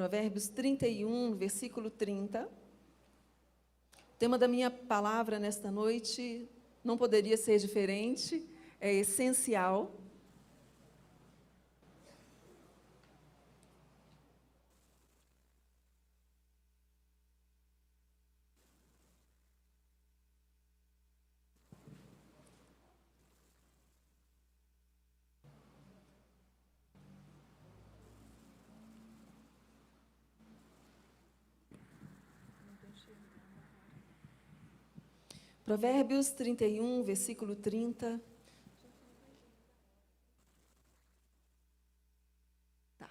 Provérbios 31, versículo 30. O tema da minha palavra nesta noite não poderia ser diferente, é essencial. Provérbios 31, versículo 30. Tá.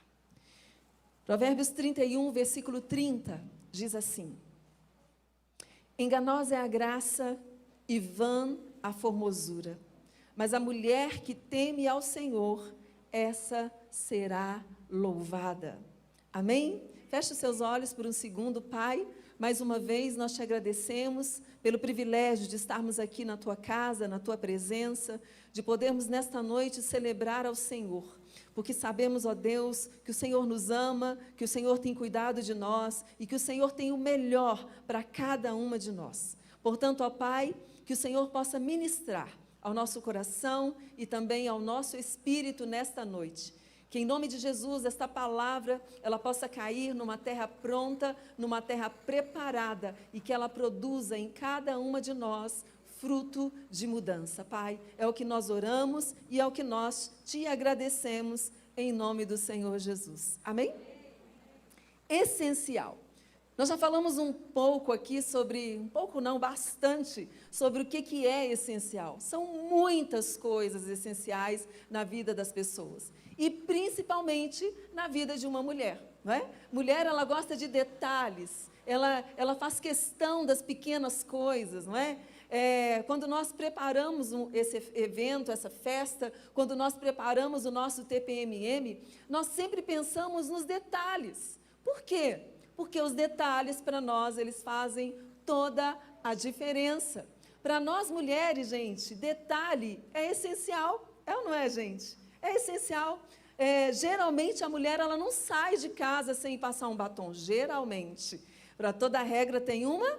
Provérbios 31, versículo 30, diz assim: enganosa é a graça e vã a formosura, mas a mulher que teme ao Senhor, essa será louvada. Amém? Feche os seus olhos por um segundo, Pai. Mais uma vez nós te agradecemos pelo privilégio de estarmos aqui na tua casa, na tua presença, de podermos nesta noite celebrar ao Senhor, porque sabemos, ó Deus, que o Senhor nos ama, que o Senhor tem cuidado de nós e que o Senhor tem o melhor para cada uma de nós. Portanto, ó Pai, que o Senhor possa ministrar ao nosso coração e também ao nosso espírito nesta noite. Que em nome de Jesus, esta palavra, ela possa cair numa terra pronta, numa terra preparada e que ela produza em cada uma de nós fruto de mudança. Pai, é o que nós oramos e é o que nós te agradecemos em nome do Senhor Jesus. Amém? Essencial. Nós já falamos um pouco aqui sobre, um pouco não, bastante, sobre o que é essencial. São muitas coisas essenciais na vida das pessoas. E principalmente na vida de uma mulher, não é? Mulher, ela gosta de detalhes, ela faz questão das pequenas coisas, não é? Quando nós preparamos esse evento, essa festa, quando nós preparamos o nosso TPMM, nós sempre pensamos nos detalhes. Por quê? Porque os detalhes para nós, eles fazem toda a diferença. Para nós mulheres, gente, detalhe é essencial, é ou não é, gente? É essencial. Geralmente a mulher ela não sai de casa sem passar um batom, geralmente. Para toda regra tem uma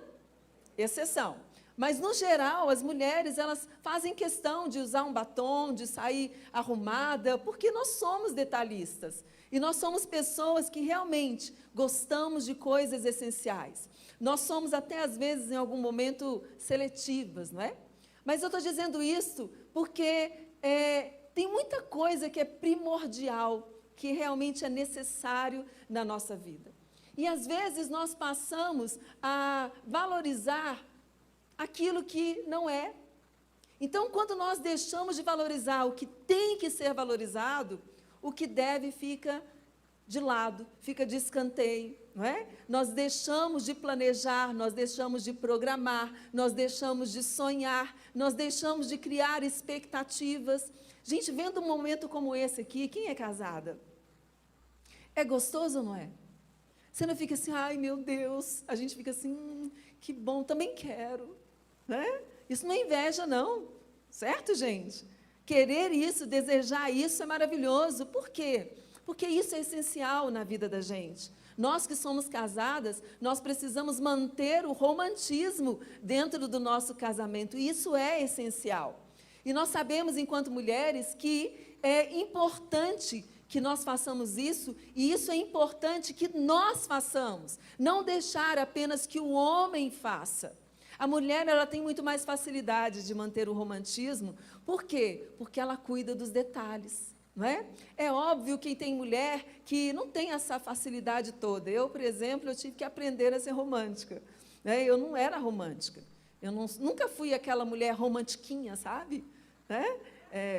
exceção. Mas no geral as mulheres elas fazem questão de usar um batom, de sair arrumada, porque nós somos detalhistas. E nós somos pessoas que realmente gostamos de coisas essenciais. Nós somos até às vezes em algum momento seletivas, não é? Mas eu estou dizendo isso porque tem muita coisa que é primordial, que realmente é necessário na nossa vida. E às vezes nós passamos a valorizar aquilo que não é. Então, quando nós deixamos de valorizar o que tem que ser valorizado, o que deve fica de lado, fica de escanteio, não é? Nós deixamos de planejar, nós deixamos de programar, nós deixamos de sonhar, nós deixamos de criar expectativas. Gente, vendo um momento como esse aqui, quem é casada? É gostoso ou não é? Você não fica assim, ai meu Deus, a gente fica assim, que bom, também quero, né? Isso não é inveja não, certo, gente? Querer isso, desejar isso é maravilhoso. Por quê? Porque isso é essencial na vida da gente. Nós que somos casadas, nós precisamos manter o romantismo dentro do nosso casamento. E isso é essencial. E nós sabemos, enquanto mulheres, que é importante que nós façamos isso, e isso é importante que nós façamos. Não deixar apenas que o homem faça. A mulher, ela tem muito mais facilidade de manter o romantismo. Por quê? Porque ela cuida dos detalhes, não é? É óbvio que tem mulher que não tem essa facilidade toda. Eu, por exemplo, eu tive que aprender a ser romântica, né? Eu não era romântica. Eu nunca fui aquela mulher romantiquinha, sabe? Né?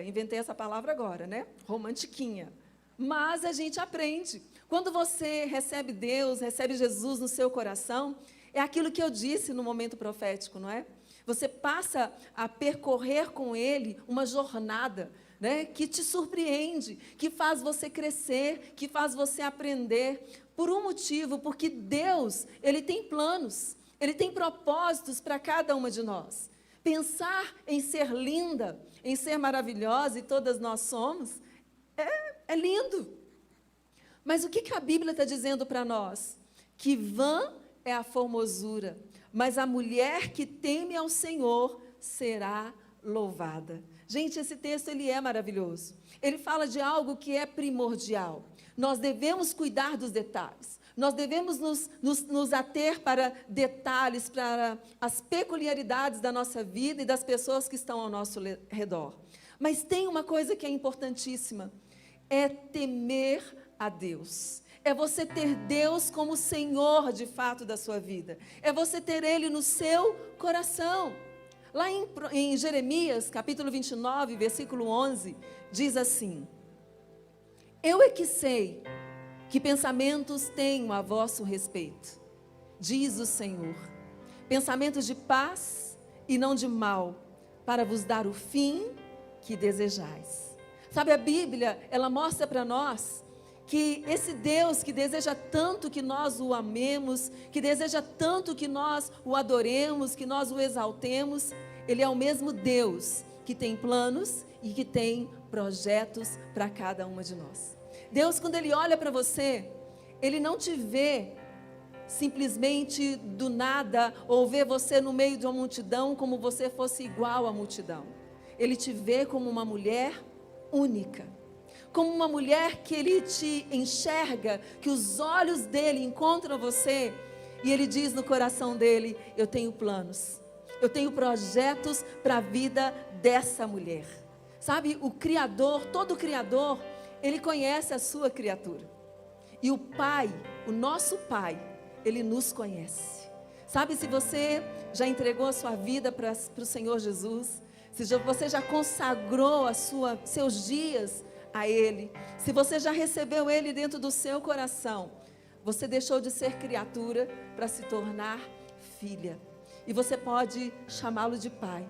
Inventei essa palavra agora, né? Romantiquinha. Mas a gente aprende. Quando você recebe Deus, recebe Jesus no seu coração, é aquilo que eu disse no momento profético, não é? Você passa a percorrer com Ele uma jornada, né, que te surpreende, que faz você crescer, que faz você aprender, por um motivo, porque Deus, Ele tem planos, Ele tem propósitos para cada uma de nós. Pensar em ser linda, em ser maravilhosa, e todas nós somos, é lindo. Mas o que a Bíblia está dizendo para nós? Que vã é a formosura, mas a mulher que teme ao Senhor será louvada. Gente, esse texto ele é maravilhoso. Ele fala de algo que é primordial. Nós devemos cuidar dos detalhes. Nós devemos nos ater para detalhes, para as peculiaridades da nossa vida e das pessoas que estão ao nosso redor. Mas tem uma coisa que é importantíssima, é temer a Deus. É você ter Deus como Senhor de fato da sua vida. É você ter Ele no seu coração. Lá em Jeremias, capítulo 29, versículo 11, diz assim: Eu é que sei que pensamentos tenho a vosso respeito, diz o Senhor, pensamentos de paz e não de mal, para vos dar o fim que desejais. Sabe, a Bíblia, ela mostra para nós que esse Deus que deseja tanto que nós o amemos, que deseja tanto que nós o adoremos, que nós o exaltemos, Ele é o mesmo Deus que tem planos e que tem projetos para cada uma de nós. Deus, quando Ele olha para você, Ele não te vê simplesmente do nada, ou vê você no meio de uma multidão como você fosse igual à multidão. Ele te vê como uma mulher única, como uma mulher que Ele te enxerga, que os olhos dEle encontram você, e Ele diz no coração dEle: eu tenho planos, eu tenho projetos para a vida dessa mulher. Sabe, o Criador, todo Criador, Ele conhece a sua criatura. E o Pai, o nosso Pai, Ele nos conhece. Sabe, se você já entregou a sua vida para o Senhor Jesus, se você já consagrou seus dias a Ele, se você já recebeu Ele dentro do seu coração, você deixou de ser criatura para se tornar filha. E você pode chamá-lo de Pai.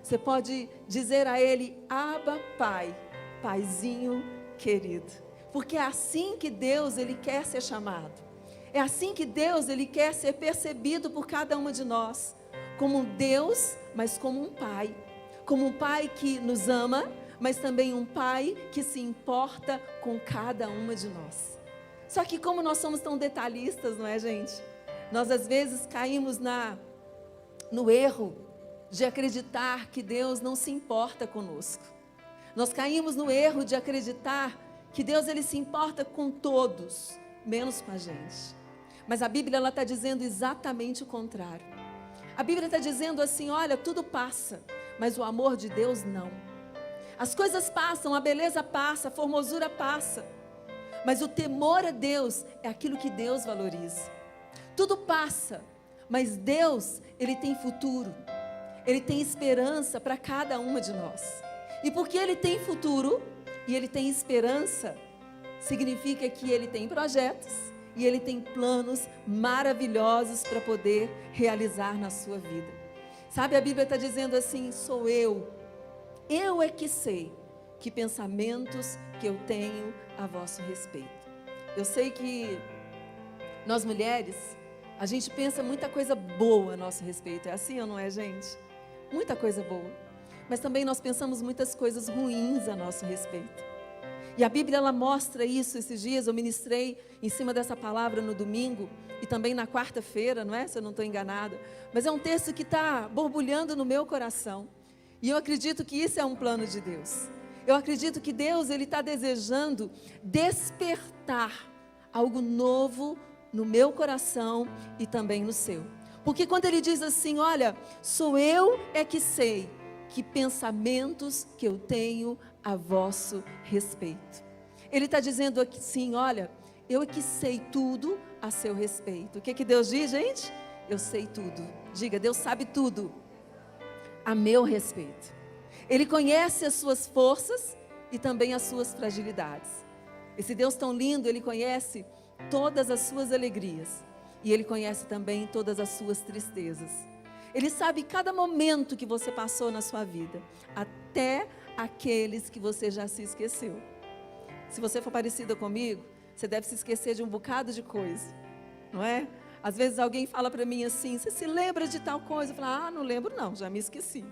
Você pode dizer a Ele: Abba, Pai, Paizinho querido. Porque é assim que Deus, Ele quer ser chamado. É assim que Deus, Ele quer ser percebido por cada uma de nós. Como um Deus, mas como um Pai. Como um Pai que nos ama, mas também um Pai que se importa com cada uma de nós. Só que como nós somos tão detalhistas, não é, gente? Nós às vezes caímos no erro de acreditar que Deus não se importa conosco. Nós caímos no erro de acreditar que Deus, Ele se importa com todos, menos com a gente. Mas a Bíblia, ela está dizendo exatamente o contrário. A Bíblia está dizendo assim: olha, tudo passa, mas o amor de Deus não. As coisas passam, a beleza passa, a formosura passa, mas o temor a Deus é aquilo que Deus valoriza. Tudo passa, mas Deus, Ele tem futuro, Ele tem esperança para cada uma de nós. E porque Ele tem futuro e Ele tem esperança, significa que Ele tem projetos e Ele tem planos maravilhosos para poder realizar na sua vida. Sabe, a Bíblia está dizendo assim: sou eu é que sei que pensamentos que eu tenho a vosso respeito. Eu sei que nós mulheres, a gente pensa muita coisa boa a nosso respeito. É assim ou não é, gente? Muita coisa boa. Mas também nós pensamos muitas coisas ruins a nosso respeito. E a Bíblia, ela mostra isso. Esses dias eu ministrei em cima dessa palavra no domingo e também na quarta-feira, não é? Se eu não estou enganada. Mas é um texto que está borbulhando no meu coração. E eu acredito que isso é um plano de Deus. Eu acredito que Deus, Ele está desejando despertar algo novo no meu coração e também no seu. Porque quando Ele diz assim: olha, sou eu é que sei que pensamentos que eu tenho a vosso respeito. Ele está dizendo aqui sim: olha, eu é que sei tudo a seu respeito. O que Deus diz, gente? Eu sei tudo. Diga: Deus sabe tudo a meu respeito. Ele conhece as suas forças e também as suas fragilidades. Esse Deus tão lindo, Ele conhece todas as suas alegrias e Ele conhece também todas as suas tristezas. Ele sabe cada momento que você passou na sua vida, até aqueles que você já se esqueceu. Se você for parecida comigo, você deve se esquecer de um bocado de coisa, não é? Às vezes alguém fala para mim assim: você se lembra de tal coisa? Eu falo: não lembro não, já me esqueci.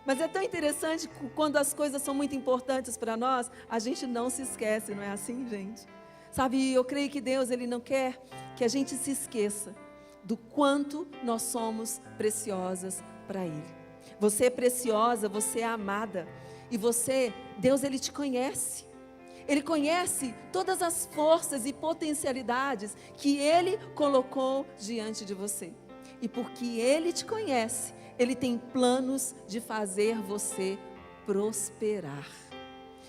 Mas é tão interessante quando as coisas são muito importantes para nós, a gente não se esquece, não é assim, gente? Sabe, eu creio que Deus, Ele não quer que a gente se esqueça do quanto nós somos preciosas para Ele. Você é preciosa, você é amada. E você, Deus, Ele te conhece. Ele conhece todas as forças e potencialidades que Ele colocou diante de você. E porque Ele te conhece, Ele tem planos de fazer você prosperar.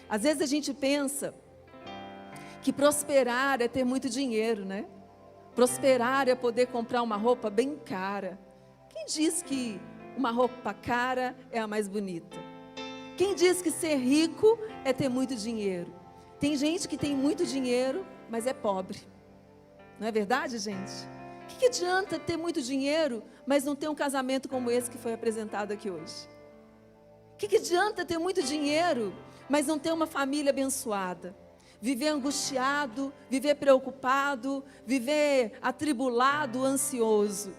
Às vezes a gente pensa que prosperar é ter muito dinheiro, né? Prosperar é poder comprar uma roupa bem cara. Quem diz que uma roupa cara é a mais bonita? Quem diz que ser rico é ter muito dinheiro? Tem gente que tem muito dinheiro, mas é pobre. Não é verdade, gente? O que adianta ter muito dinheiro, mas não ter um casamento como esse que foi apresentado aqui hoje? O que adianta ter muito dinheiro, mas não ter uma família abençoada? Viver angustiado, viver preocupado, viver atribulado, ansioso.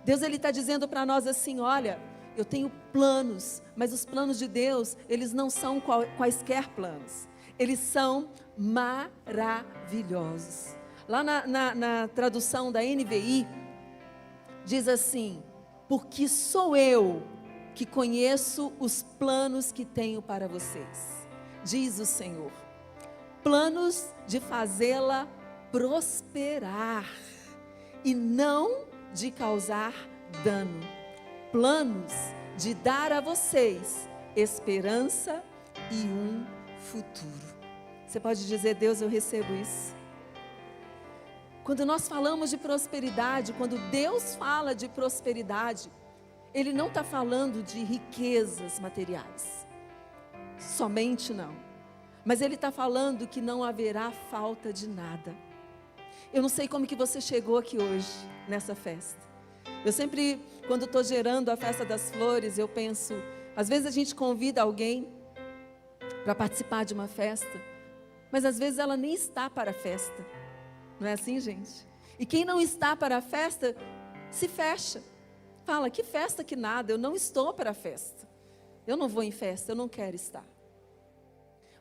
Deus, Ele está dizendo para nós assim, olha, eu tenho planos, mas os planos de Deus, eles não são quaisquer planos. Eles são maravilhosos. Lá na tradução da NVI, diz assim, porque sou eu que conheço os planos que tenho para vocês, diz o Senhor. Planos de fazê-la prosperar e não de causar dano. Planos de dar a vocês esperança e um futuro. Você pode dizer, Deus, eu recebo isso. Quando nós falamos de prosperidade, quando Deus fala de prosperidade, Ele não está falando de riquezas materiais. Somente não. Mas Ele está falando que não haverá falta de nada. Eu não sei como que você chegou aqui hoje, nessa festa. Eu sempre, quando estou gerando a festa das flores, eu penso, às vezes a gente convida alguém para participar de uma festa, mas às vezes ela nem está para a festa. Não é assim, gente? E quem não está para a festa, se fecha. Fala, que festa que nada, eu não estou para a festa. Eu não vou em festa, eu não quero estar.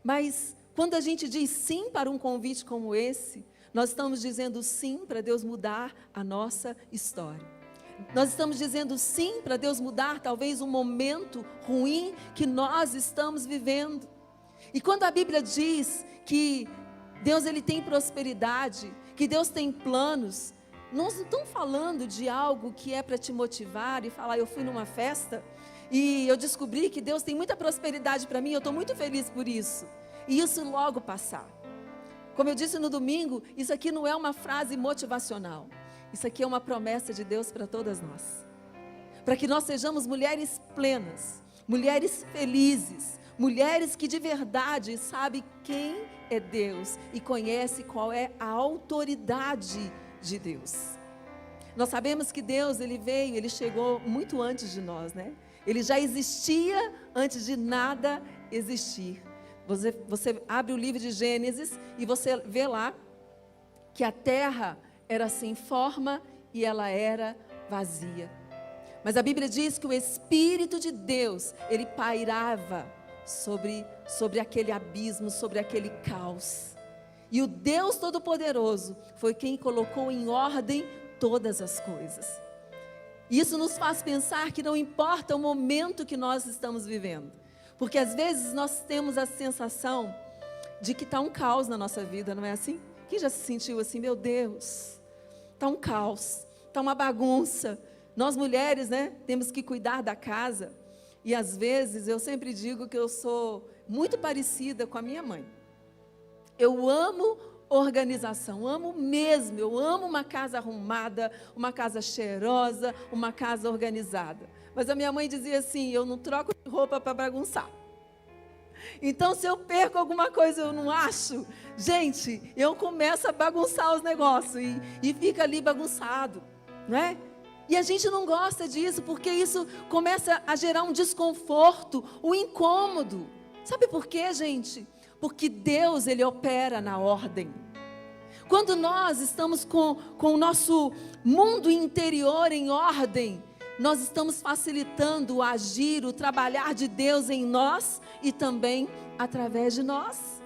Mas quando a gente diz sim para um convite como esse, nós estamos dizendo sim para Deus mudar a nossa história. Nós estamos dizendo sim para Deus mudar talvez um momento ruim que nós estamos vivendo. E quando a Bíblia diz que Deus, Ele tem prosperidade, que Deus tem planos, nós não estamos falando de algo que é para te motivar e falar, eu fui numa festa e eu descobri que Deus tem muita prosperidade para mim, eu estou muito feliz por isso. E isso logo passar. Como eu disse no domingo, isso aqui não é uma frase motivacional. Isso aqui é uma promessa de Deus para todas nós. Para que nós sejamos mulheres plenas, mulheres felizes, mulheres que de verdade sabem quem é Deus e conhecem qual é a autoridade de Deus. Nós sabemos que Deus, Ele veio, Ele chegou muito antes de nós, né? Ele já existia antes de nada existir. Você abre o livro de Gênesis e você vê lá que a terra era sem forma e ela era vazia. Mas a Bíblia diz que o Espírito de Deus, Ele pairava sobre aquele abismo, sobre aquele caos. E o Deus Todo-Poderoso foi quem colocou em ordem todas as coisas. Isso nos faz pensar que não importa o momento que nós estamos vivendo. Porque às vezes nós temos a sensação de que está um caos na nossa vida, não é assim? Quem já se sentiu assim, meu Deus, está um caos, está uma bagunça. Nós mulheres, né, temos que cuidar da casa. E às vezes eu sempre digo que eu sou muito parecida com a minha mãe. Eu amo organização, amo mesmo, eu amo uma casa arrumada, uma casa cheirosa, uma casa organizada. Mas a minha mãe dizia assim, eu não troco de roupa para bagunçar. Então se eu perco alguma coisa, eu não acho, gente, eu começo a bagunçar os negócios e fica ali bagunçado, não é? E a gente não gosta disso, porque isso começa a gerar um desconforto, um incômodo. Sabe por quê, gente? Porque Deus, Ele opera na ordem. Quando nós estamos com o nosso mundo interior em ordem, nós estamos facilitando o agir, o trabalhar de Deus em nós e também através de nós.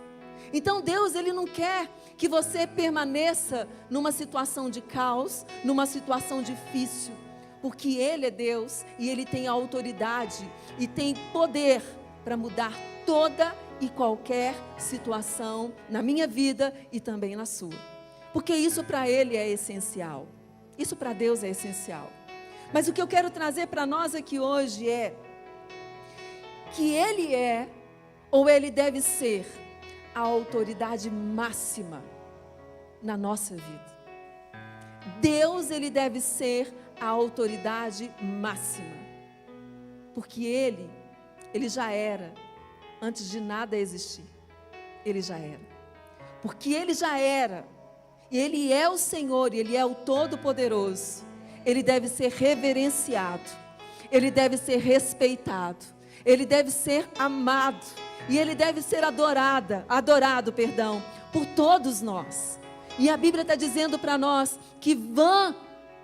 Então Deus, Ele não quer que você permaneça numa situação de caos, numa situação difícil, porque Ele é Deus e Ele tem autoridade e tem poder para mudar toda e qualquer situação na minha vida e também na sua. Porque isso para Ele é essencial. Isso para Deus é essencial. Mas o que eu quero trazer para nós aqui hoje é que Ele é, ou Ele deve ser, a autoridade máxima na nossa vida. Deus, Ele deve ser a autoridade máxima. Porque Ele já era, antes de nada existir. Ele já era. Porque Ele já era, e Ele é o Senhor, e Ele é o Todo-Poderoso. Ele deve ser reverenciado, Ele deve ser respeitado, Ele deve ser amado, e Ele deve ser adorado, por todos nós. E a Bíblia está dizendo para nós que vã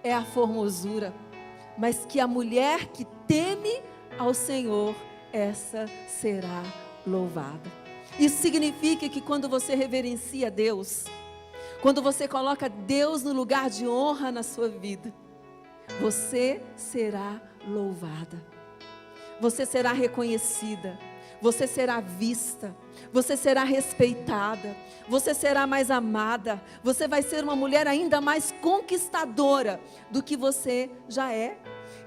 é a formosura, mas que a mulher que teme ao Senhor, essa será louvada. Isso significa que quando você reverencia Deus, quando você coloca Deus no lugar de honra na sua vida, você será louvada, você será reconhecida, você será vista, você será respeitada, você será mais amada, você vai ser uma mulher ainda mais conquistadora do que você já é.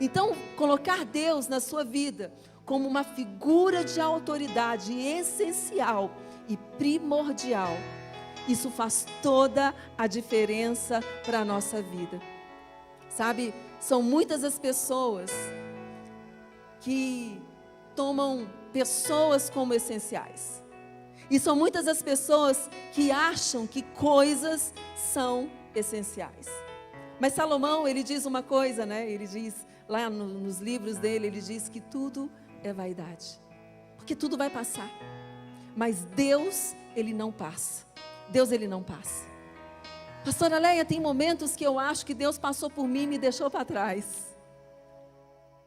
Então, colocar Deus na sua vida como uma figura de autoridade essencial e primordial, isso faz toda a diferença para a nossa vida. Sabe, são muitas as pessoas que tomam pessoas como essenciais. E são muitas as pessoas que acham que coisas são essenciais. Mas Salomão, ele diz uma coisa, né? Ele diz, lá nos livros dele, ele diz que tudo é vaidade. Porque tudo vai passar. Mas Deus, Ele não passa. Deus, Ele não passa. Pastora Leia, tem momentos que eu acho que Deus passou por mim e me deixou para trás.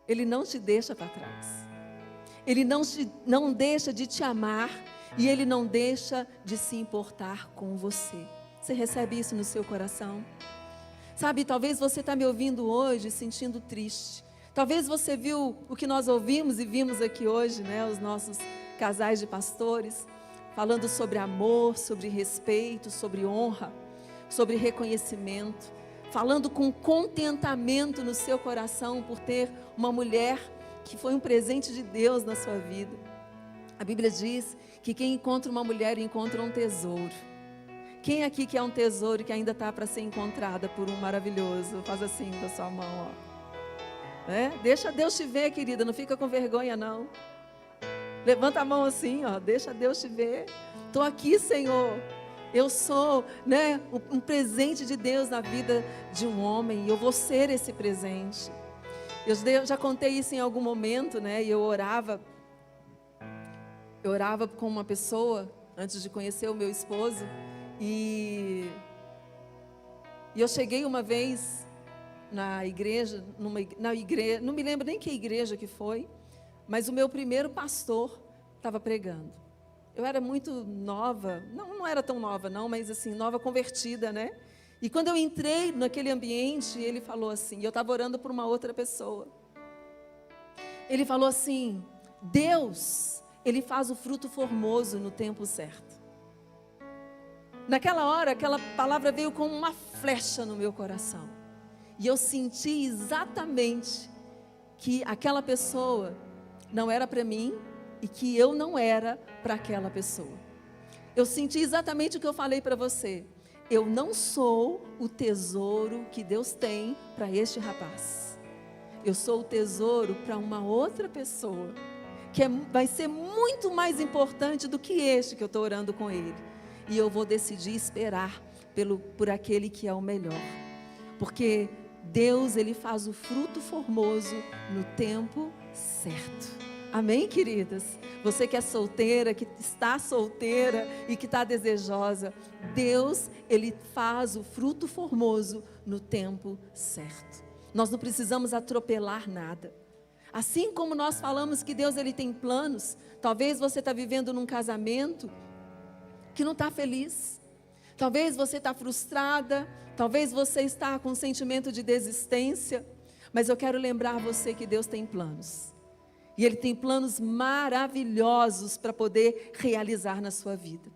Ele não te deixa para trás. Ele não deixa de te amar e Ele não deixa de se importar com você. Você recebe isso no seu coração? Sabe, talvez você está me ouvindo hoje sentindo triste. Talvez você viu o que nós ouvimos e vimos aqui hoje, né? Os nossos casais de pastores, falando sobre amor, sobre respeito, sobre honra, sobre reconhecimento, falando com contentamento no seu coração por ter uma mulher que foi um presente de Deus na sua vida. A Bíblia diz que quem encontra uma mulher encontra um tesouro. Quem aqui quer um tesouro que ainda está para ser encontrada por um maravilhoso? Faz assim com a sua mão, ó. Deixa Deus te ver, querida, não fica com vergonha não. Levanta a mão assim, ó, deixa Deus te ver. Estou aqui, Senhor. Eu sou, um presente de Deus na vida de um homem, e eu vou ser esse presente. Eu já contei isso em algum momento, e eu orava com uma pessoa antes de conhecer o meu esposo, e eu cheguei uma vez na igreja, não me lembro nem que igreja que foi, mas o meu primeiro pastor estava pregando. Eu era muito nova, não era tão nova não, mas assim, nova convertida, E quando eu entrei naquele ambiente, ele falou assim, eu estava orando por uma outra pessoa. Ele falou assim, Deus, Ele faz o fruto formoso no tempo certo. Naquela hora, aquela palavra veio como uma flecha no meu coração. E eu senti exatamente que aquela pessoa não era para mim e que eu não era para aquela pessoa. Eu senti exatamente o que eu falei para você. Eu não sou o tesouro que Deus tem para este rapaz. Eu sou o tesouro para uma outra pessoa, que vai ser muito mais importante do que este que eu estou orando com ele. E eu vou decidir esperar por aquele que é o melhor. Porque Deus, Ele faz o fruto formoso no tempo certo. Amém, queridas? Você que é solteira, que está solteira e que está desejosa, Deus, Ele faz o fruto formoso no tempo certo. Nós não precisamos atropelar nada. Assim como nós falamos que Deus, Ele tem planos, talvez você está vivendo num casamento que não está feliz. Talvez você está frustrada, talvez você está com um sentimento de desistência, mas eu quero lembrar você que Deus tem planos. E Ele tem planos maravilhosos para poder realizar na sua vida.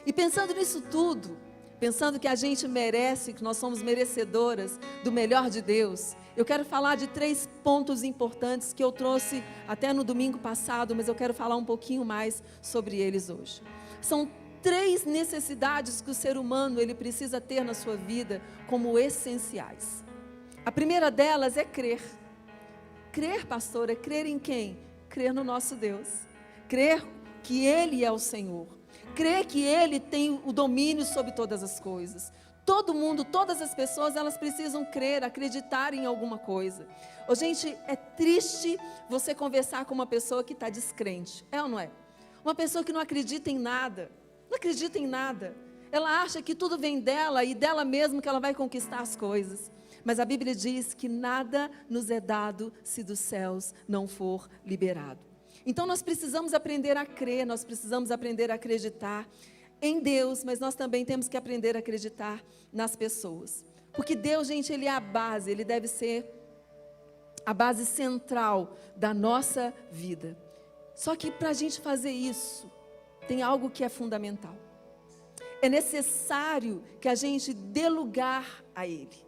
E pensando nisso tudo, pensando que a gente merece, que nós somos merecedoras do melhor de Deus, eu quero falar de 3 pontos importantes que eu trouxe até no domingo passado, mas eu quero falar um pouquinho mais sobre eles hoje. São 3 necessidades que o ser humano ele precisa ter na sua vida como essenciais. A primeira delas é crer. Crer, pastor, é crer em quem? Crer no nosso Deus. Crer que Ele é o Senhor. Crer que Ele tem o domínio sobre todas as coisas. Todo mundo, todas as pessoas, elas precisam crer, acreditar em alguma coisa. Gente, é triste você conversar com uma pessoa que está descrente. É ou não é? Uma pessoa que não acredita em nada. Não acredita em nada. Ela acha que tudo vem dela e dela mesma que ela vai conquistar as coisas. Mas a Bíblia diz que nada nos é dado se dos céus não for liberado. Então nós precisamos aprender a crer, nós precisamos aprender a acreditar em Deus, mas nós também temos que aprender a acreditar nas pessoas. Porque Deus, gente, Ele é a base, Ele deve ser a base central da nossa vida. Só que para a gente fazer isso, tem algo que é fundamental. É necessário que a gente dê lugar a Ele.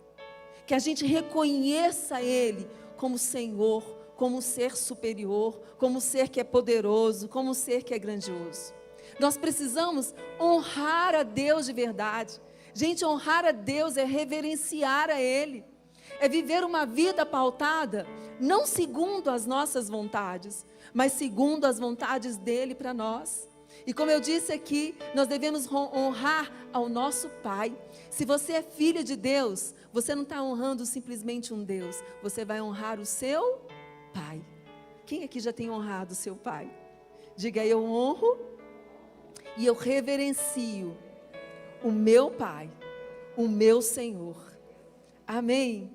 Que a gente reconheça Ele como Senhor, como um ser superior, como um ser que é poderoso, como um ser que é grandioso. Nós precisamos honrar a Deus de verdade. Gente, honrar a Deus é reverenciar a Ele. É viver uma vida pautada, não segundo as nossas vontades, mas segundo as vontades dEle para nós. E como eu disse aqui, nós devemos honrar ao nosso Pai. Se você é filho de Deus, você não está honrando simplesmente um Deus, você vai honrar o seu Pai. Quem aqui já tem honrado o seu Pai? Diga, eu honro e eu reverencio o meu Pai, o meu Senhor. Amém?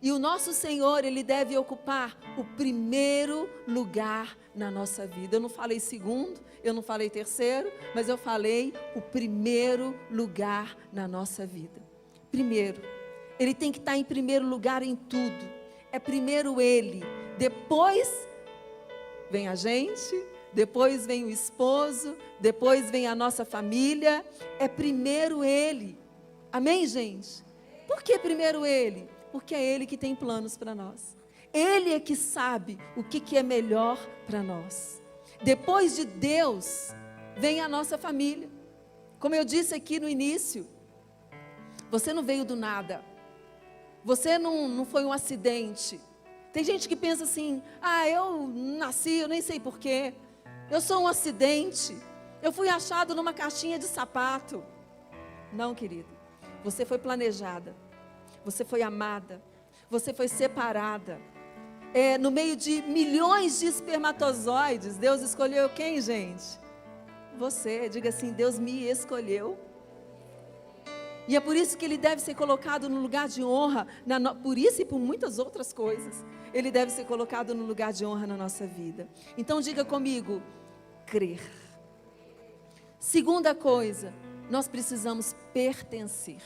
E o nosso Senhor, Ele deve ocupar o primeiro lugar na nossa vida. Eu não falei segundo, eu não falei terceiro, mas eu falei o primeiro lugar na nossa vida. Primeiro, Ele tem que estar em primeiro lugar em tudo. É primeiro Ele, depois vem a gente, depois vem o esposo, depois vem a nossa família. É primeiro Ele. Amém, gente? Por que primeiro Ele? Porque é Ele que tem planos para nós. Ele é que sabe o que é melhor para nós. Depois de Deus, vem a nossa família. Como eu disse aqui no início, você não veio do nada. Você não foi um acidente. Tem gente que pensa assim, eu nasci, eu nem sei porquê. Eu sou um acidente. Eu fui achado numa caixinha de sapato. Não, querido. Você foi planejada. Você foi amada. Você foi separada. No meio de milhões de espermatozoides, Deus escolheu quem, gente? Você. Diga assim, Deus me escolheu. E é por isso que Ele deve ser colocado no lugar de honra, por isso e por muitas outras coisas. Ele deve ser colocado no lugar de honra na nossa vida. Então diga comigo, crer. Segunda coisa, nós precisamos pertencer.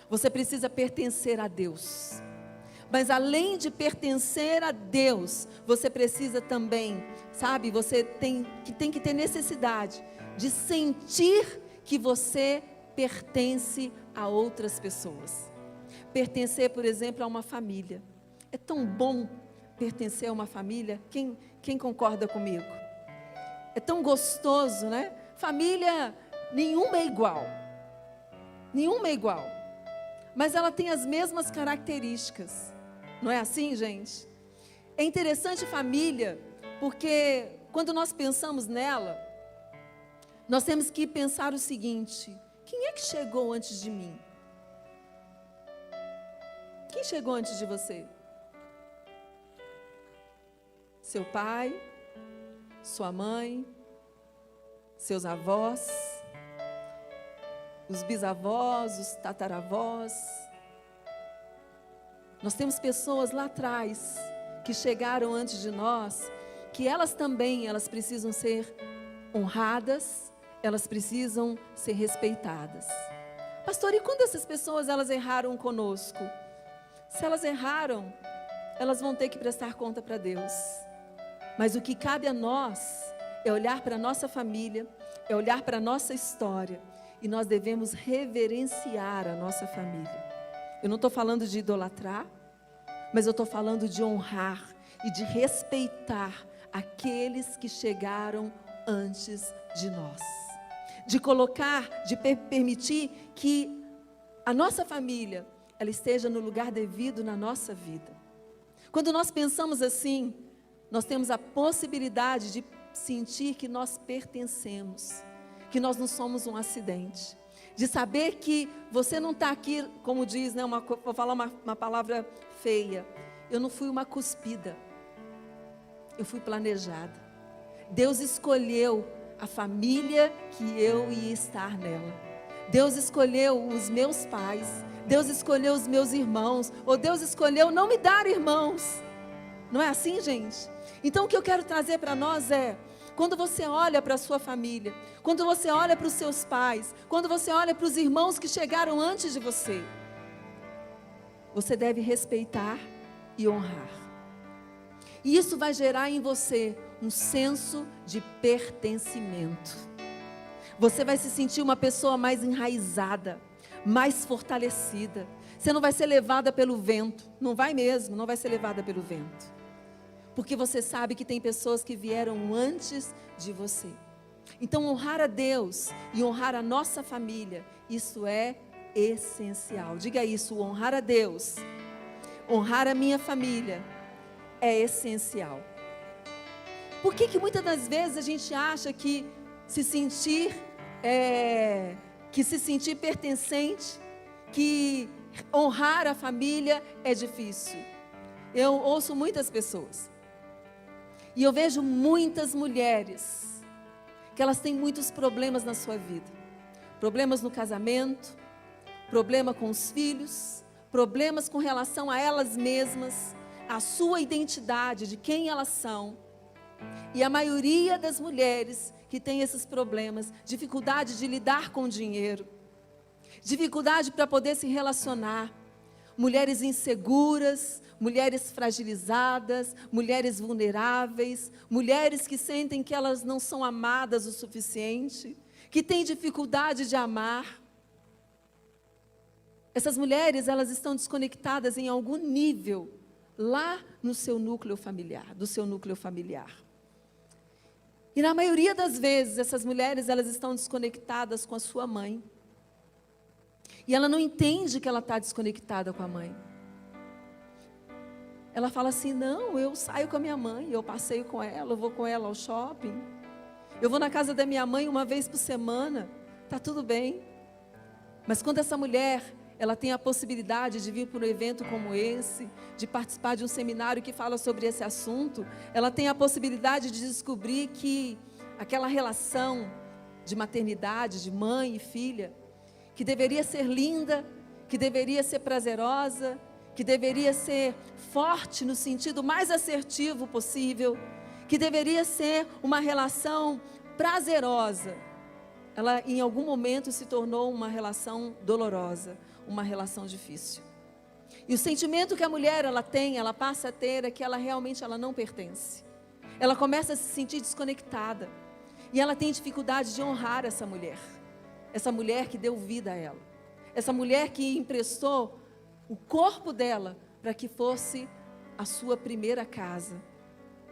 Você precisa pertencer a Deus. Mas além de pertencer a Deus, você precisa também, sabe, você tem que ter necessidade de sentir que você pertence a outras pessoas. Pertencer, por exemplo, a uma família. É tão bom pertencer a uma família. Quem concorda comigo? É tão gostoso, né? Família, nenhuma é igual. Nenhuma é igual. Mas ela tem as mesmas características. Não é assim, gente? É interessante família, porque quando nós pensamos nela, nós temos que pensar o seguinte: quem é que chegou antes de mim? Quem chegou antes de você? Seu pai, sua mãe, seus avós, os bisavós, os tataravós. Nós temos pessoas lá atrás que chegaram antes de nós, que elas precisam ser honradas, elas precisam ser respeitadas. Pastor, e quando essas pessoas elas erraram conosco? Se elas erraram, elas vão ter que prestar conta para Deus. Mas o que cabe a nós é olhar para a nossa família, é olhar para a nossa história, e nós devemos reverenciar a nossa família. Eu não estou falando de idolatrar, mas eu estou falando de honrar e de respeitar aqueles que chegaram antes de nós. De colocar, de permitir que a nossa família, ela esteja no lugar devido na nossa vida. Quando nós pensamos assim, nós temos a possibilidade de sentir que nós pertencemos, que nós não somos um acidente, de saber que você não está aqui, como diz, né, vou falar uma palavra feia, eu não fui uma cuspida, eu fui planejada. Deus escolheu a família que eu ia estar nela. Deus escolheu os meus pais, Deus escolheu os meus irmãos, ou Deus escolheu não me dar irmãos. Não é assim, gente? Então o que eu quero trazer para nós é, quando você olha para a sua família, quando você olha para os seus pais, quando você olha para os irmãos que chegaram antes de você, você deve respeitar e honrar. E isso vai gerar em você um senso de pertencimento. Você vai se sentir uma pessoa mais enraizada, mais fortalecida. Você não vai ser levada pelo vento, não vai mesmo, não vai ser levada pelo vento. Porque você sabe que tem pessoas que vieram antes de você. Então honrar a Deus e honrar a nossa família, isso é essencial. Diga isso, honrar a Deus, honrar a minha família é essencial. Por que muitas das vezes a gente acha que se sentir pertencente, que honrar a família é difícil? Eu ouço muitas pessoas, e eu vejo muitas mulheres, que elas têm muitos problemas na sua vida. Problemas no casamento, problema com os filhos, problemas com relação a elas mesmas, a sua identidade, de quem elas são. E a maioria das mulheres que tem esses problemas, dificuldade de lidar com o dinheiro, dificuldade para poder se relacionar, mulheres inseguras, mulheres fragilizadas, mulheres vulneráveis, mulheres que sentem que elas não são amadas o suficiente, que têm dificuldade de amar. Essas mulheres, elas estão desconectadas em algum nível, lá no seu núcleo familiar, do seu núcleo familiar. E na maioria das vezes, essas mulheres, elas estão desconectadas com a sua mãe. E ela não entende que ela está desconectada com a mãe. Ela fala assim, não, eu saio com a minha mãe, eu passeio com ela, eu vou com ela ao shopping. Eu vou na casa da minha mãe uma vez por semana, está tudo bem. Mas quando essa mulher, ela tem a possibilidade de vir para um evento como esse, de participar de um seminário que fala sobre esse assunto, ela tem a possibilidade de descobrir que aquela relação de maternidade, de mãe e filha, que deveria ser linda, que deveria ser prazerosa, que deveria ser forte no sentido mais assertivo possível, que deveria ser uma relação prazerosa, ela em algum momento se tornou uma relação dolorosa, uma relação difícil. E o sentimento que a mulher ela tem, ela passa a ter, é que ela realmente não pertence. Ela começa a se sentir desconectada. E ela tem dificuldade de honrar essa mulher que deu vida a ela. Essa mulher que emprestou o corpo dela para que fosse a sua primeira casa,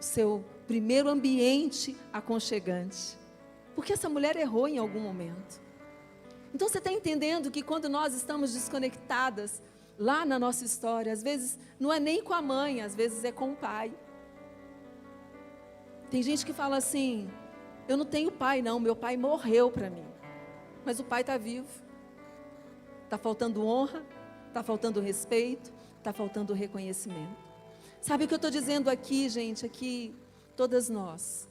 o seu primeiro ambiente aconchegante. Porque essa mulher errou em algum momento. Então você está entendendo que quando nós estamos desconectadas lá na nossa história, às vezes não é nem com a mãe, às vezes é com o pai. Tem gente que fala assim, eu não tenho pai não, meu pai morreu para mim. Mas o pai está vivo. Está faltando honra, está faltando respeito, está faltando reconhecimento. Sabe o que eu estou dizendo aqui, gente? Aqui, todas nós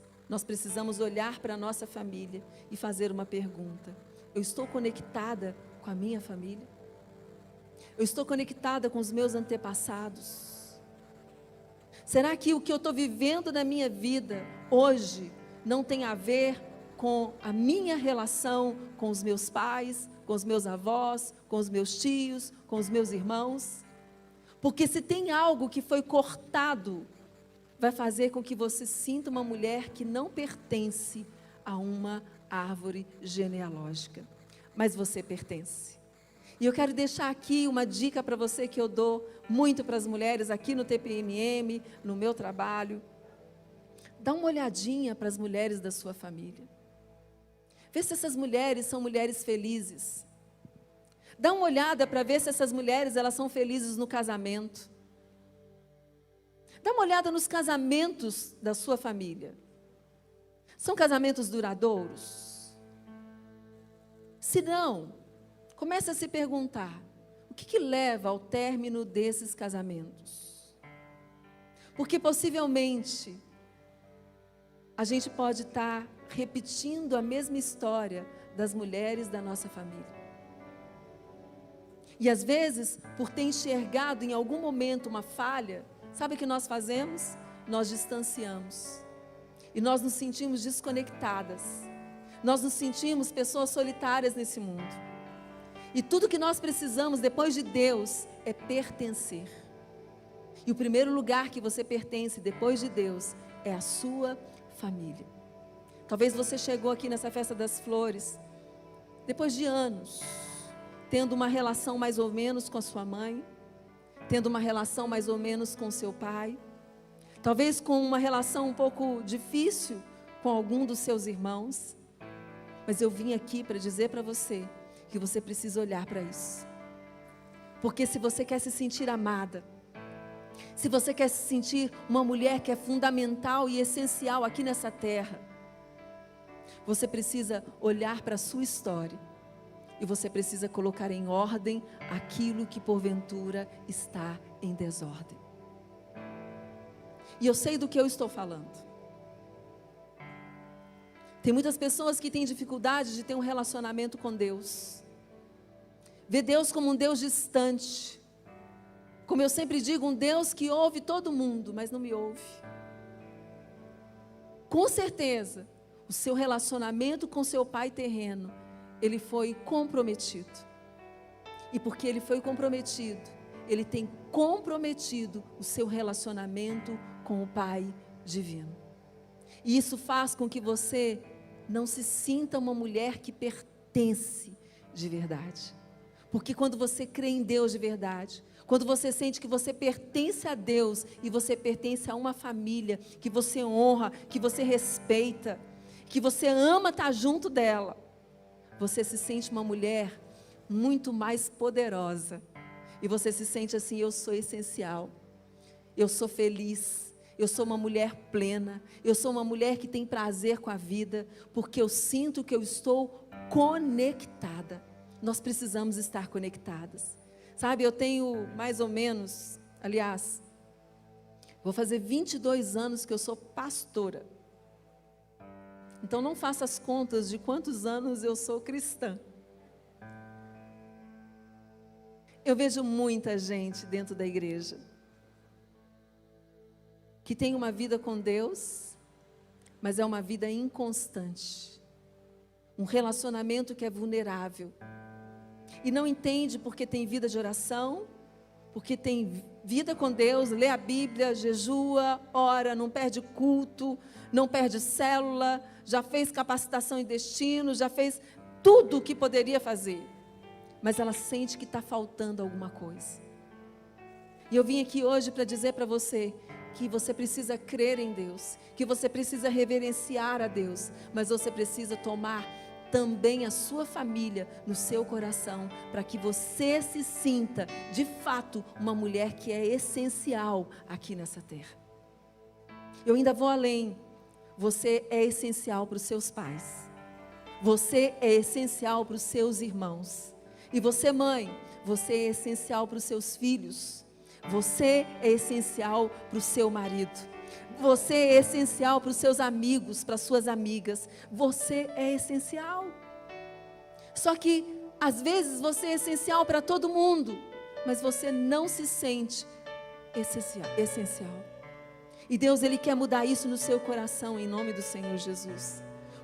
precisamos olhar para a nossa família e fazer uma pergunta. Eu estou conectada com a minha família? Eu estou conectada com os meus antepassados? Será que o que eu estou vivendo na minha vida hoje não tem a ver com a minha relação com os meus pais, com os meus avós, com os meus tios, com os meus irmãos. Porque se tem algo que foi cortado, vai fazer com que você sinta uma mulher que não pertence a uma árvore genealógica. Mas você pertence. E eu quero deixar aqui uma dica para você que eu dou muito para as mulheres aqui no TPMM, no meu trabalho. Dá uma olhadinha para as mulheres da sua família. Vê se essas mulheres são mulheres felizes. Dá uma olhada para ver se essas mulheres elas são felizes no casamento. Dá uma olhada nos casamentos da sua família. São casamentos duradouros? Se não, comece a se perguntar, o que leva ao término desses casamentos? Porque possivelmente a gente pode estar repetindo a mesma história das mulheres da nossa família. E às vezes, por ter enxergado em algum momento uma falha, sabe o que nós fazemos? Nós distanciamos. E nós nos sentimos desconectadas. Nós nos sentimos pessoas solitárias nesse mundo. E tudo que nós precisamos depois de Deus é pertencer. E o primeiro lugar que você pertence depois de Deus é a sua família. Talvez você chegou aqui nessa festa das flores depois de anos, tendo uma relação mais ou menos com a sua mãe, tendo uma relação mais ou menos com seu pai, talvez com uma relação um pouco difícil com algum dos seus irmãos. Mas eu vim aqui para dizer para você que você precisa olhar para isso. Porque se você quer se sentir amada, se você quer se sentir uma mulher que é fundamental e essencial aqui nessa terra, você precisa olhar para a sua história e você precisa colocar em ordem aquilo que porventura está em desordem. E eu sei do que eu estou falando. Tem muitas pessoas que têm dificuldade de ter um relacionamento com Deus. Vê Deus como um Deus distante. Como eu sempre digo, um Deus que ouve todo mundo, mas não me ouve. Com certeza, o seu relacionamento com seu pai terreno, ele foi comprometido. E porque ele foi comprometido, ele tem comprometido o seu relacionamento com o Pai divino. E isso faz com que você não se sinta uma mulher que pertence de verdade. Porque quando você crê em Deus de verdade, quando você sente que você pertence a Deus e você pertence a uma família que você honra, que você respeita, que você ama estar junto dela, você se sente uma mulher muito mais poderosa. E você se sente assim: eu sou essencial, eu sou feliz, eu sou uma mulher plena, eu sou uma mulher que tem prazer com a vida, porque eu sinto que eu estou conectada. Nós precisamos estar conectadas. Sabe, eu tenho mais ou menos, aliás, vou fazer 22 anos que eu sou pastora. Então não faça as contas de quantos anos eu sou cristã. Eu vejo muita gente dentro da igreja que tem uma vida com Deus, mas é uma vida inconstante. Um relacionamento que é vulnerável. E não entende porque tem vida de oração, porque tem vida com Deus, lê a Bíblia, jejua, ora, não perde culto, não perde célula, já fez capacitação em destino, já fez tudo o que poderia fazer. Mas ela sente que está faltando alguma coisa. E eu vim aqui hoje para dizer para você que você precisa crer em Deus, que você precisa reverenciar a Deus, mas você precisa tomar também a sua família no seu coração, para que você se sinta, de fato, uma mulher que é essencial aqui nessa terra. Eu ainda vou além. Você é essencial para os seus pais. Você é essencial para os seus irmãos. E você, mãe, você é essencial para os seus filhos. Você é essencial para o seu marido. Você é essencial para os seus amigos, para as suas amigas. Você é essencial. Só que, às vezes, você é essencial para todo mundo, mas você não se sente essencial. E Deus, Ele quer mudar isso no seu coração, em nome do Senhor Jesus.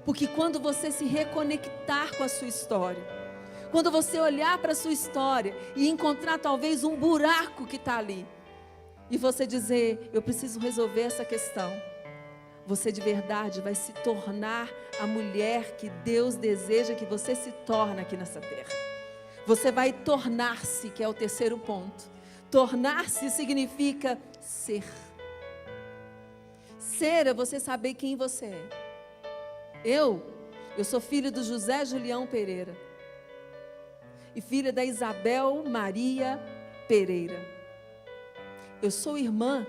Porque quando você se reconectar com a sua história, quando você olhar para a sua história e encontrar talvez um buraco que está ali, e você dizer, eu preciso resolver essa questão, você de verdade vai se tornar a mulher que Deus deseja que você se torne aqui nessa terra. Você vai tornar-se, que é o terceiro ponto. Tornar-se significa ser. Ser é você saber quem você é. Eu sou filha do José Julião Pereira e filha da Isabel Maria Pereira. Eu sou irmã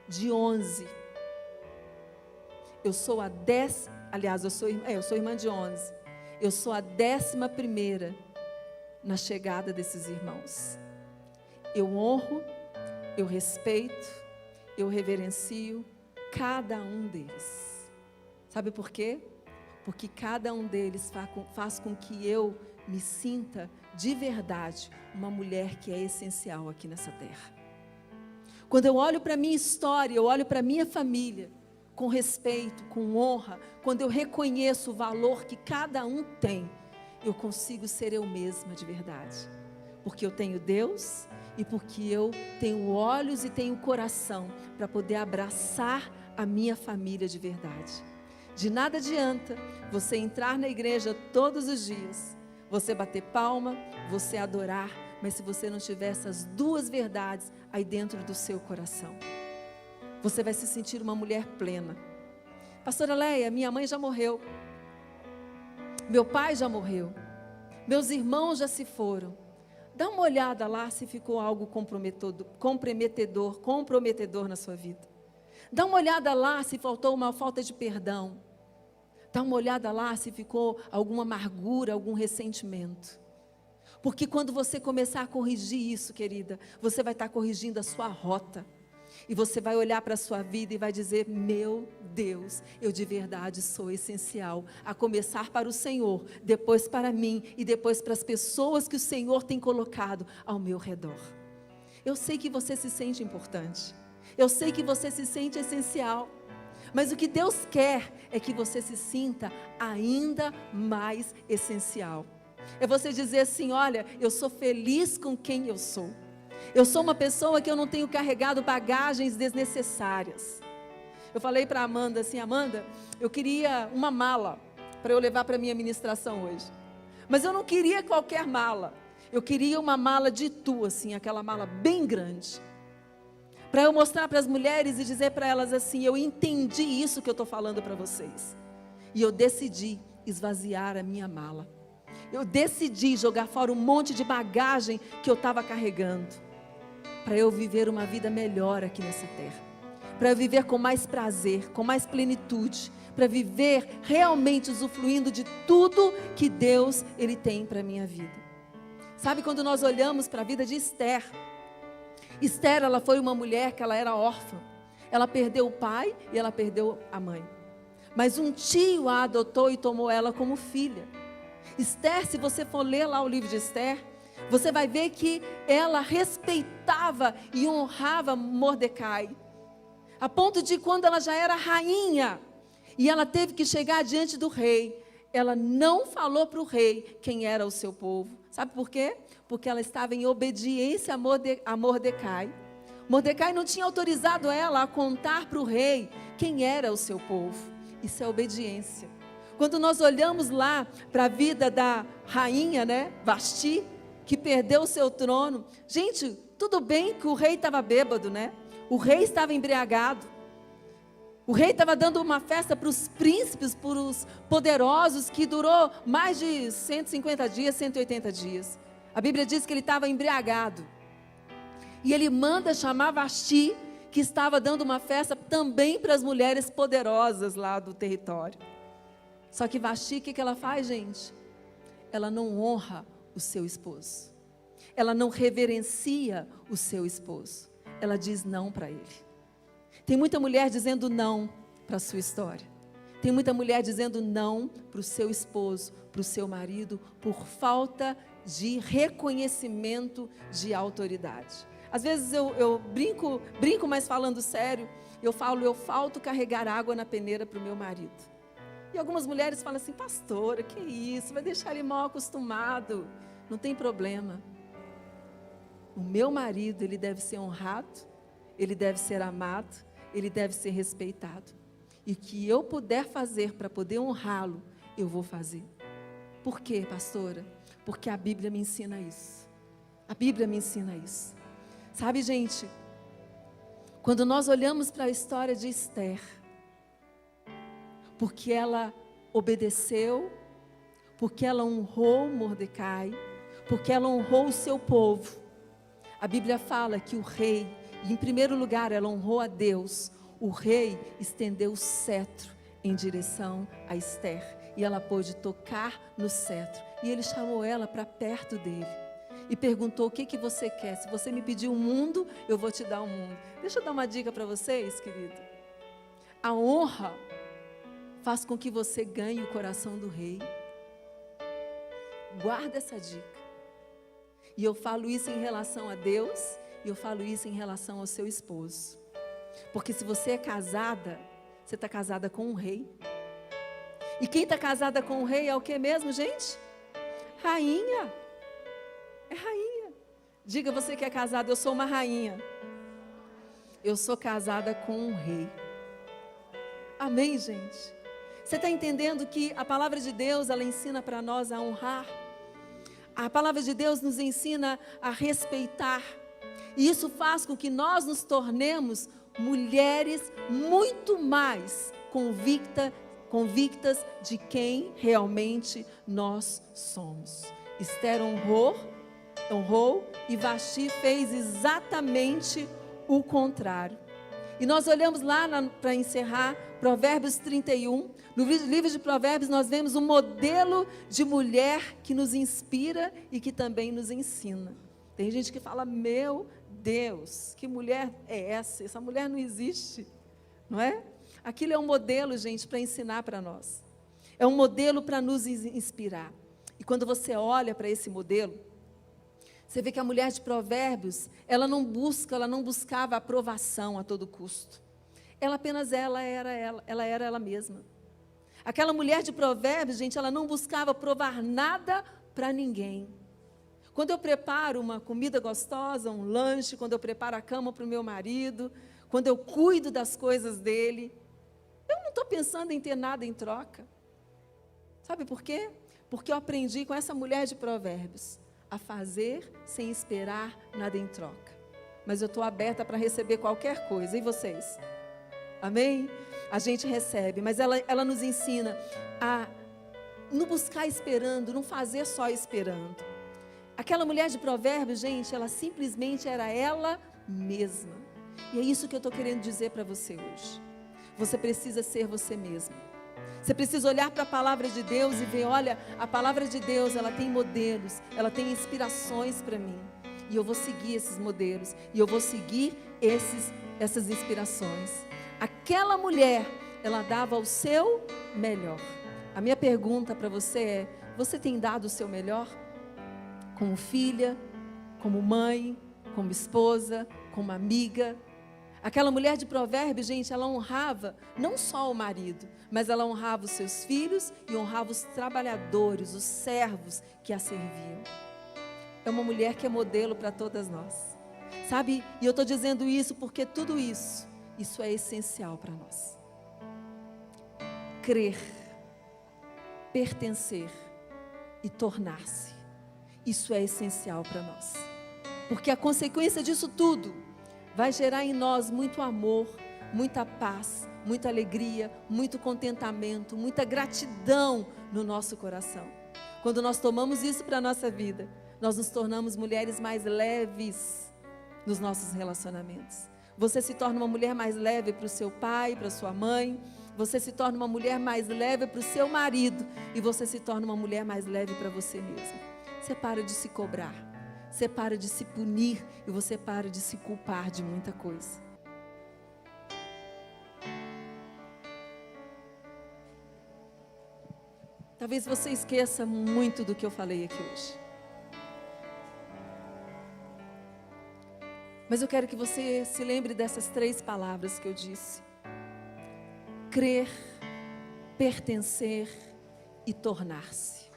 de 11. Eu sou a 10, aliás, eu sou irmã de 11. Eu sou a 11ª na chegada desses irmãos. Eu honro, eu respeito, eu reverencio cada um deles. Sabe por quê? Porque cada um deles faz com que eu me sinta de verdade uma mulher que é essencial aqui nessa terra. Quando eu olho para a minha história, eu olho para a minha família, com respeito, com honra, quando eu reconheço o valor que cada um tem, eu consigo ser eu mesma de verdade. Porque eu tenho Deus e porque eu tenho olhos e tenho coração para poder abraçar a minha família de verdade. De nada adianta você entrar na igreja todos os dias, você bater palma, você adorar, mas se você não tiver essas duas verdades aí dentro do seu coração, você vai se sentir uma mulher plena. Pastora Leia, minha mãe já morreu, meu pai já morreu, meus irmãos já se foram. Dá uma olhada lá se ficou algo comprometedor na sua vida. Dá uma olhada lá se faltou uma falta de perdão. Dá uma olhada lá se ficou alguma amargura, algum ressentimento. Porque quando você começar a corrigir isso, querida, você vai estar corrigindo a sua rota. E você vai olhar para a sua vida e vai dizer, meu Deus, eu de verdade sou essencial. A começar para o Senhor, depois para mim e depois para as pessoas que o Senhor tem colocado ao meu redor. Eu sei que você se sente importante. Eu sei que você se sente essencial. Mas o que Deus quer é que você se sinta ainda mais essencial. É você dizer assim, olha, eu sou feliz com quem eu sou. Eu sou uma pessoa que eu não tenho carregado bagagens desnecessárias. Eu falei para a Amanda assim, Amanda, eu queria uma mala para eu levar para a minha ministração hoje. Mas eu não queria qualquer mala. Eu queria uma mala de tu, assim, aquela mala bem grande. Para eu mostrar para as mulheres e dizer para elas assim, eu entendi isso que eu estou falando para vocês. E eu decidi esvaziar a minha mala. Eu decidi jogar fora um monte de bagagem que eu estava carregando. Para eu viver uma vida melhor aqui nessa terra. Para eu viver com mais prazer, com mais plenitude. Para viver realmente usufruindo de tudo que Deus Ele tem para a minha vida. Sabe quando nós olhamos para a vida de Esther? Esther, ela foi uma mulher que ela era órfã. Ela perdeu o pai e ela perdeu a mãe. Mas um tio a adotou e tomou ela como filha. Esther, se você for ler lá o livro de Esther, você vai ver que ela respeitava e honrava Mordecai. A ponto de quando ela já era rainha e ela teve que chegar diante do rei, ela não falou para o rei quem era o seu povo. Sabe por quê? Porque ela estava em obediência a Mordecai. Mordecai não tinha autorizado ela a contar para o rei quem era o seu povo. Isso é obediência. Quando nós olhamos lá para a vida da rainha, né, Vasti, que perdeu o seu trono. Gente, tudo bem que o rei estava bêbado, né? O rei estava embriagado. O rei estava dando uma festa para os príncipes, para os poderosos, que durou mais de 150 dias, 180 dias. A Bíblia diz que ele estava embriagado. E ele manda chamar Vasti, que estava dando uma festa também para as mulheres poderosas lá do território. Só que Vasti, o que ela faz, gente? Ela não honra o seu esposo. Ela não reverencia o seu esposo. Ela diz não para ele. Tem muita mulher dizendo não para a sua história. Tem muita mulher dizendo não para o seu esposo, para o seu marido, por falta de reconhecimento de autoridade. Às vezes eu brinco, mas falando sério, eu falto carregar água na peneira para o meu marido. E algumas mulheres falam assim: pastora, que isso, vai deixar ele mal acostumado. Não tem problema. O meu marido, ele deve ser honrado, ele deve ser amado, ele deve ser respeitado. E o que eu puder fazer para poder honrá-lo, eu vou fazer. Por quê, pastora? Porque a Bíblia me ensina isso. A Bíblia me ensina isso. Sabe, gente, quando nós olhamos para a história de Esther, porque ela obedeceu, porque ela honrou Mordecai, porque ela honrou o seu povo, a Bíblia fala que o rei, em primeiro lugar, ela honrou a Deus. O rei estendeu o cetro em direção a Esther, e ela pôde tocar no cetro, e ele chamou ela para perto dele, e perguntou: o que você quer? Se você me pedir o mundo, eu vou te dar o mundo. Deixa eu dar uma dica para vocês, querido. A honra faz com que você ganhe o coração do rei. Guarda essa dica. E eu falo isso em relação a Deus, e eu falo isso em relação ao seu esposo. Porque se você é casada, você está casada com um rei. E quem está casada com um rei é o que mesmo, gente? Rainha. É rainha. Diga, você que é casada: eu sou uma rainha. Eu sou casada com um rei. Amém, gente? Você está entendendo que a palavra de Deus, ela ensina para nós a honrar? A palavra de Deus nos ensina a respeitar. E isso faz com que nós nos tornemos mulheres muito mais convictas de quem realmente nós somos. Esther honrou, e Vasti fez exatamente o contrário. E nós olhamos lá para encerrar, Provérbios 31. No livro de Provérbios nós vemos um modelo de mulher que nos inspira e que também nos ensina. Tem gente que fala: meu Deus, que mulher é essa? Essa mulher não existe, não é? Aquilo é um modelo, gente, para ensinar para nós. É um modelo para nos inspirar. E quando você olha para esse modelo, você vê que a mulher de Provérbios, ela não buscava aprovação a todo custo. Ela era ela mesma. Aquela mulher de Provérbios, gente, ela não buscava provar nada para ninguém. Quando eu preparo uma comida gostosa, um lanche, quando eu preparo a cama para o meu marido, quando eu cuido das coisas dele, eu não estou pensando em ter nada em troca. Sabe por quê? Porque eu aprendi com essa mulher de Provérbios a fazer sem esperar nada em troca. Mas eu estou aberta para receber qualquer coisa. E vocês? Amém? A gente recebe, mas ela nos ensina a não buscar esperando, não fazer só esperando. Aquela mulher de Provérbios, gente, ela simplesmente era ela mesma. E é isso que eu estou querendo dizer para você hoje. Você precisa ser você mesma. Você precisa olhar para a palavra de Deus e ver: olha, a palavra de Deus, ela tem modelos, ela tem inspirações para mim. E eu vou seguir esses modelos, e eu vou seguir essas inspirações. Aquela mulher, ela dava o seu melhor. A minha pergunta para você é: você tem dado o seu melhor? Como filha, como mãe, como esposa, como amiga? Aquela mulher de Provérbios, gente, ela honrava não só o marido, mas ela honrava os seus filhos e honrava os trabalhadores, os servos que a serviam. É uma mulher que é modelo para todas nós, sabe? E eu estou dizendo isso porque tudo isso é essencial para nós. Crer, pertencer e tornar-se, isso é essencial para nós. Porque a consequência disso tudo vai gerar em nós muito amor, muita paz, muita alegria, muito contentamento, muita gratidão no nosso coração. Quando nós tomamos isso para a nossa vida, nós nos tornamos mulheres mais leves nos nossos relacionamentos. Você se torna uma mulher mais leve para o seu pai, para a sua mãe. Você se torna uma mulher mais leve para o seu marido. E você se torna uma mulher mais leve para você mesmo. Você para de se cobrar. Você para de se punir. E você para de se culpar de muita coisa. Talvez você esqueça muito do que eu falei aqui hoje. Mas eu quero que você se lembre dessas 3 palavras que eu disse: crer, pertencer e tornar-se.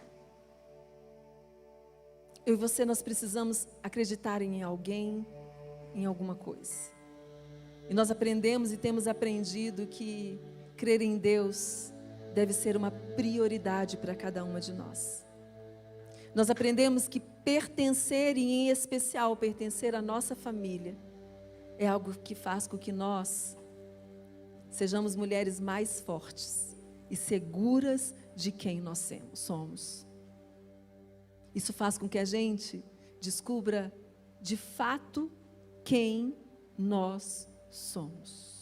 Eu e você, nós precisamos acreditar em alguém, em alguma coisa. E nós aprendemos e temos aprendido que crer em Deus deve ser uma prioridade para cada uma de nós. Nós aprendemos que pertencer, e em especial pertencer à nossa família, é algo que faz com que nós sejamos mulheres mais fortes e seguras de quem nós somos. Isso faz com que a gente descubra de fato quem nós somos.